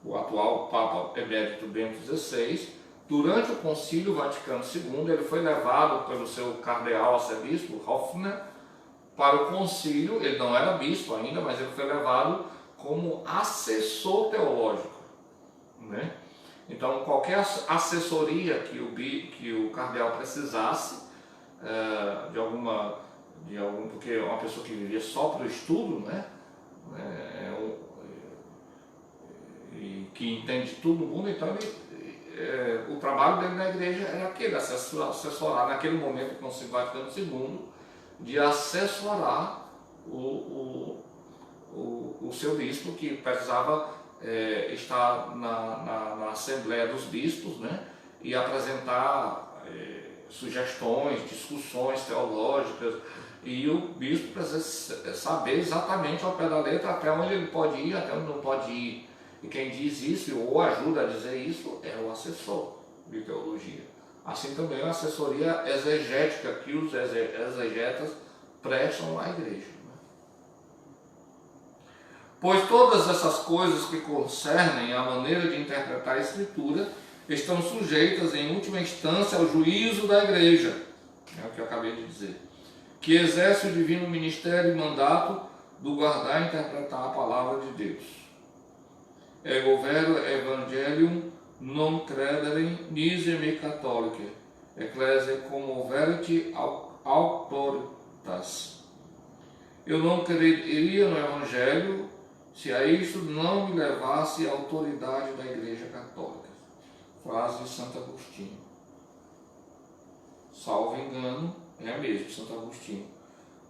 o atual Papa Emérito Bento XVI, durante o Concílio Vaticano II, ele foi levado pelo seu cardeal arcebispo, Hoffner, para o concílio. Ele não era bispo ainda, mas ele foi levado como assessor teológico, né? Então, qualquer assessoria que o cardeal precisasse, porque é uma pessoa que vivia só para o estudo, né? E que entende tudo no mundo, então o trabalho dele na igreja era aquele, assessorar naquele momento do Concílio Vaticano II, de assessorar o seu bispo, que precisava estar na Assembleia dos Bispos, né, e apresentar sugestões, discussões teológicas, e o bispo precisa saber exatamente ao pé da letra até onde ele pode ir, até onde não pode ir. E quem diz isso, ou ajuda a dizer isso, é o assessor de teologia. Assim também a assessoria exegética que os exegetas prestam à igreja. Pois todas essas coisas que concernem a maneira de interpretar a Escritura estão sujeitas, em última instância, ao juízo da igreja, é o que eu acabei de dizer, que exerce o divino ministério e mandato do guardar e interpretar a palavra de Deus. Ego vero evangelium non crederem nisi me catholicae, ecclesiae commoverit auctoritas. Eu não creria no Evangelho se a isto não me levasse a autoridade da Igreja Católica. Frase de Santo Agostinho. Salvo engano, é a mesma, Santo Agostinho.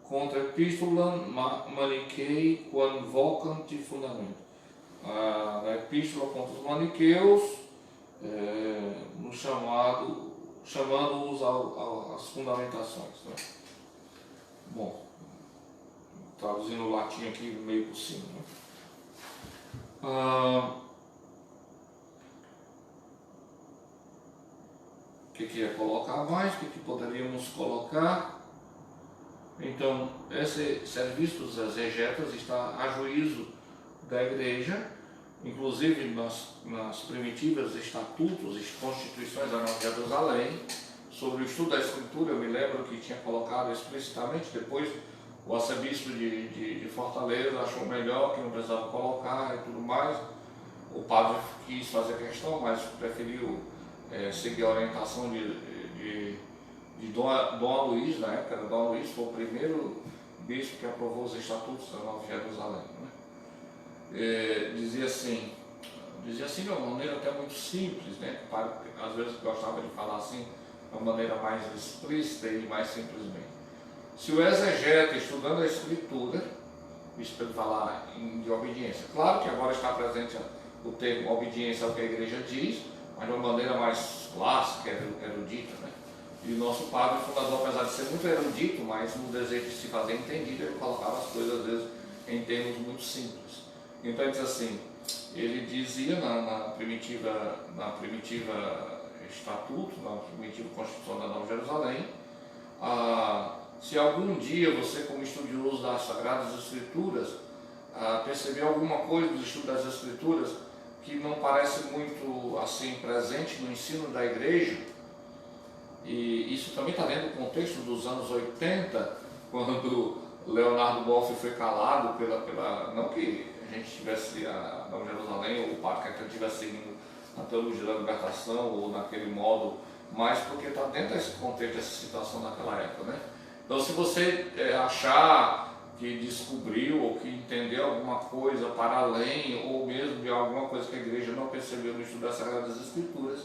Contra Epistolam Manichei quam vocant fundamento. Na Epístola contra os maniqueus, chamando-os às fundamentações. Né? Bom, traduzindo o latim aqui meio por cima. Né? O que ia colocar mais? O que poderíamos colocar? Então, esse serviço dos exegetas está a juízo da igreja, inclusive nas primitivas estatutos e constituições da Nova Jerusalém, sobre o estudo da Escritura. Eu me lembro que tinha colocado explicitamente, depois o arcebispo de Fortaleza achou melhor, que não precisava colocar e tudo mais. O padre quis fazer questão, mas preferiu seguir a orientação de Dom Aloysio, na época. Dom Aloysio foi o primeiro bispo que aprovou os estatutos da Nova Jerusalém. Né? Dizia assim de uma maneira até muito simples, né? O padre às vezes gostava de falar assim, de uma maneira mais explícita e mais simplesmente. Se o exegeta, estudando a Escritura, isso para ele falar de obediência, claro que agora está presente o termo obediência ao que a igreja diz, mas de uma maneira mais clássica, erudita, né? E o nosso padre fundador, apesar de ser muito erudito, mas no desejo de se fazer entendido, ele colocava as coisas às vezes em termos muito simples. Então ele diz assim, ele dizia na primitiva estatuto, na primitiva Constituição da Nova Jerusalém, se algum dia você, como estudioso das Sagradas Escrituras, perceber alguma coisa do estudo das Escrituras que não parece muito assim presente no ensino da igreja, e isso também está dentro do contexto dos anos 80, quando Leonardo Boff foi calado não que a gente tivesse a Nova Jerusalém ou o Padre Caetano estivesse seguindo a teologia da libertação ou naquele modo, mas porque está dentro desse contexto, dessa situação naquela época, né? Então, se você achar que descobriu ou que entendeu alguma coisa para além, ou mesmo de alguma coisa que a igreja não percebeu no estudo das Sagradas Escrituras,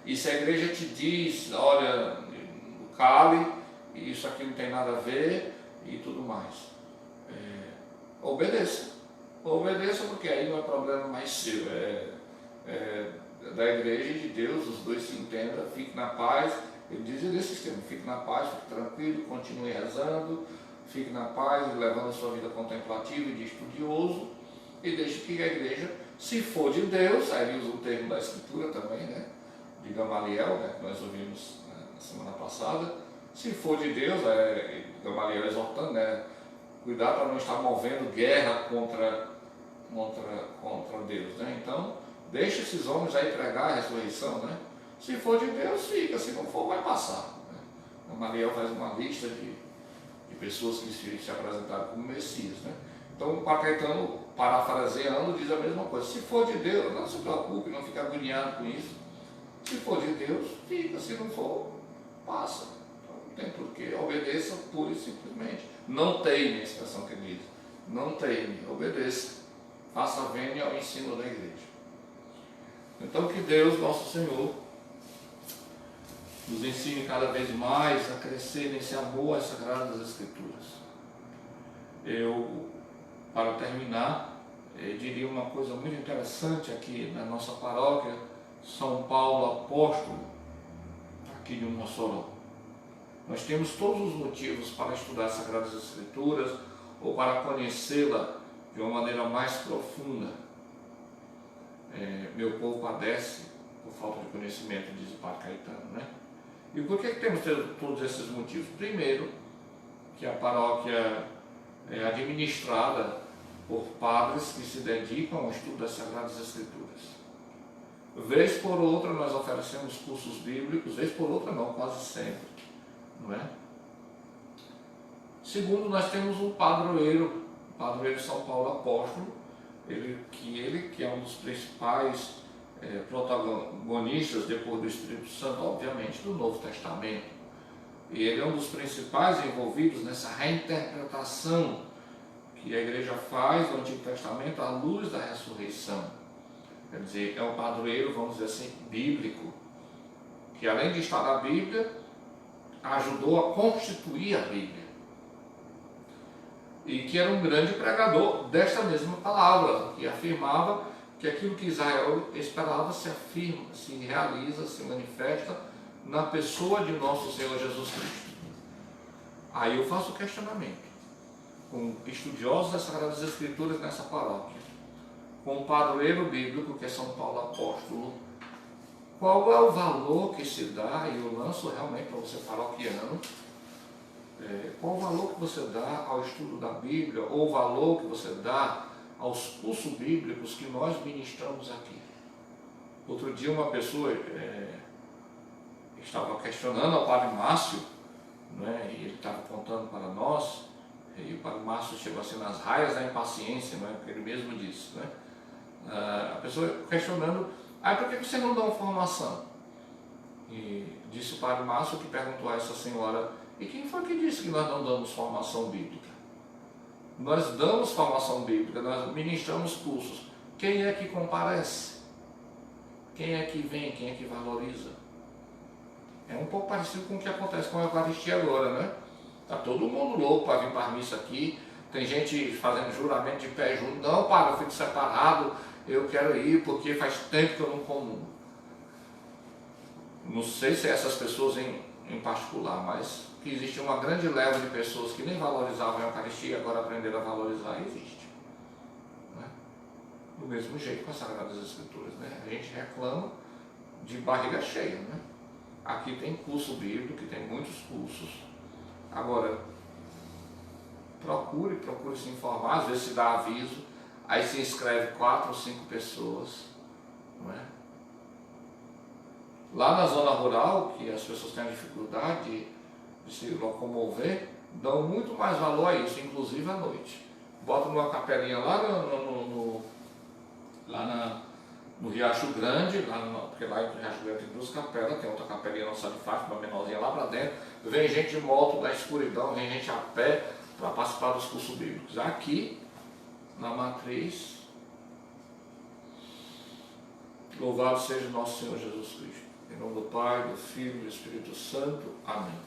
e se a igreja te diz, olha, cale, isso aqui não tem nada a ver e tudo mais, obedeça. Obedeça, porque aí não é problema mais seu, da igreja e de Deus, os dois se entendam, fique na paz. Ele diz desse sistema, fique na paz, fique tranquilo, continue rezando, fique na paz, levando a sua vida contemplativa e de estudioso, e deixe que a igreja, se for de Deus, aí ele usa o termo da Escritura também, né, de Gamaliel, né, que nós ouvimos na semana passada, se for de Deus, Gamaliel exortando, né, cuidar para não estar movendo guerra contra Deus, né, então, deixa esses homens aí pregar a ressurreição, né. Se for de Deus, fica, se não for, vai passar. Né? Gamaliel faz uma lista de pessoas que se apresentaram como Messias. Né? Então, o Padre Caetano, parafraseando, diz a mesma coisa. Se for de Deus, não se preocupe, não fique agoniado com isso. Se for de Deus, fica, se não for, passa. Então, não tem porquê, obedeça pura e simplesmente. Não teime, a expressão que ele diz. Não teime, obedeça. Faça vênia ao ensino da igreja. Então, que Deus, nosso Senhor, nos ensine cada vez mais a crescer nesse amor às Sagradas Escrituras. Eu Para terminar, eu diria uma coisa muito interessante aqui na nossa paróquia, São Paulo Apóstolo, aqui de Mossoró. Nós temos todos os motivos para estudar as Sagradas Escrituras ou para conhecê-la de uma maneira mais profunda. Meu povo padece por falta de conhecimento, diz o Padre Caetano, né? E por que temos todos esses motivos? Primeiro, que a paróquia é administrada por padres que se dedicam ao estudo das Sagradas Escrituras. Vez por outra nós oferecemos cursos bíblicos, vez por outra não, quase sempre, não é? Segundo, nós temos o padroeiro São Paulo Apóstolo, ele que é um dos principais protagonistas, depois do Espírito Santo, obviamente, do Novo Testamento. E ele é um dos principais envolvidos nessa reinterpretação que a igreja faz do Antigo Testamento à luz da ressurreição. Quer dizer, é um padroeiro, vamos dizer assim, bíblico, que além de estar na Bíblia, ajudou a constituir a Bíblia. E que era um grande pregador desta mesma palavra, que afirmava que aquilo que Israel esperava se afirma, se realiza, se manifesta na pessoa de nosso Senhor Jesus Cristo. Aí eu faço o questionamento, com estudiosos das Sagradas Escrituras nessa paróquia, com o padroeiro bíblico que é São Paulo Apóstolo, qual é o valor que se dá, e eu lanço realmente para você paroquiano, qual o valor que você dá ao estudo da Bíblia, ou o valor que você dá aos cursos bíblicos que nós ministramos aqui. Outro dia uma pessoa estava questionando ao Padre Márcio, né, e ele estava contando para nós, e o Padre Márcio chegou assim nas raias da impaciência, né, porque ele mesmo disse, né, a pessoa questionando, por que você não dá uma formação? E disse o Padre Márcio, que perguntou a essa senhora, e quem foi que disse que nós não damos formação bíblica? Nós damos formação bíblica, nós ministramos cursos. Quem é que comparece? Quem é que vem? Quem é que valoriza? É um pouco parecido com o que acontece com a Eucaristia agora, né? Está todo mundo louco para vir para a missa aqui. Tem gente fazendo juramento de pé junto. Não, Padre, eu fico separado, eu quero ir porque faz tempo que eu não comungo. Não sei se é essas pessoas em particular, mas que existe uma grande leva de pessoas que nem valorizavam a Eucaristia e agora aprenderam a valorizar, existe. Né? Do mesmo jeito com as Sagradas Escrituras, né? A gente reclama de barriga cheia, né? Aqui tem curso bíblico, tem muitos cursos. Agora, procure se informar, às vezes se dá aviso, aí se inscreve 4 ou 5 pessoas, não é? Lá na zona rural, que as pessoas têm dificuldade de se locomover, dão muito mais valor a isso, inclusive à noite. Botam numa capelinha lá no Riacho Grande, porque lá em Riacho Grande tem 2 capelas, tem outra capelinha na São de Fátima, uma menorzinha lá para dentro, vem gente de moto da escuridão, vem gente a pé para participar dos cursos bíblicos. Aqui, na matriz, louvado seja nosso Senhor Jesus Cristo. Em nome do Pai, do Filho e do Espírito Santo. Amém.